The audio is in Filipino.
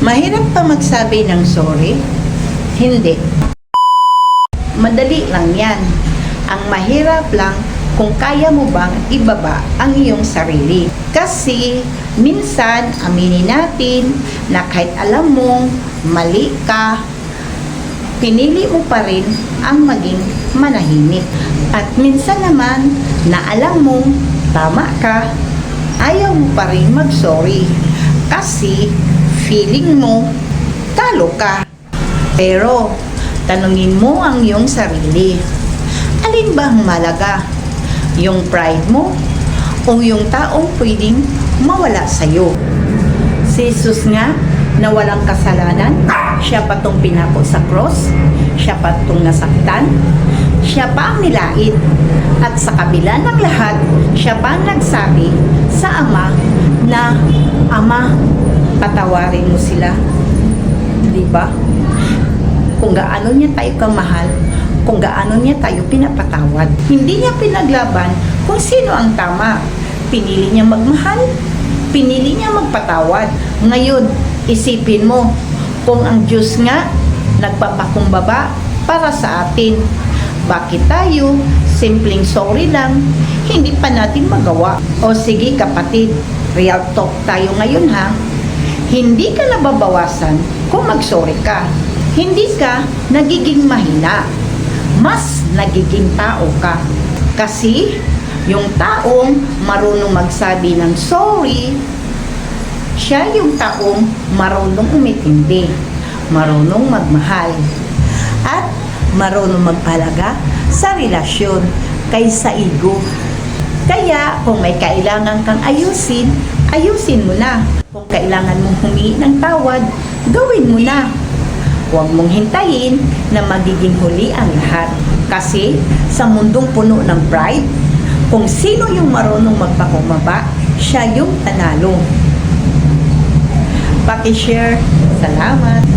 Mahirap pa magsabi ng sorry? Hindi. Madali lang yan. Ang mahirap lang kung kaya mo bang ibaba ang iyong sarili. Kasi minsan aminin natin na kahit alam mong mali ka, pinili mo pa rin ang maging manahimik. At minsan naman na alam mong tama ka, ayaw mo pa rin mag-sorry. Kasi feeling mo talo ka. Pero tanungin mo ang iyong sarili. Alin ba ang malaga? Yung pride mo o yung taong pwedeng mawala sa'yo? Si Jesus nga na walang kasalanan, siya pa tong pinako sa cross, siya pa tong nasaktan, siya pa ang nilait. At sa kabila ng lahat, siya pa ang nagsabi sa Ama na, Ama, patawarin mo sila. Diba? Kung gaano niya tayo kamahal, kung gaano niya tayo pinapatawad. Hindi niya pinaglaban kung sino ang tama. Pinili niya magmahal, pinili niya magpatawad. Ngayon, isipin mo, kung ang Diyos nga nagpapakumbaba para sa atin, bakit tayo, simpleng sorry lang, hindi pa natin magawa? O sige kapatid, real talk tayo ngayon ha. Hindi ka nababawasan kung mag-sorry ka. Hindi ka nagiging mahina. Mas nagiging tao ka. Kasi yung taong marunong magsabi ng sorry, siya yung taong marunong umitindi, marunong magmahal, at marunong magpalaga sa relasyon kaysa ego. Kaya kung may kailangan kang ayusin, ayusin mo na. Kung kailangan mong humingi ng tawad, gawin mo na. Huwag mong hintayin na magiging huli ang lahat. Kasi sa mundong puno ng pride, kung sino yung marunong magpakumbaba, siya yung panalo. Paki-share. Salamat.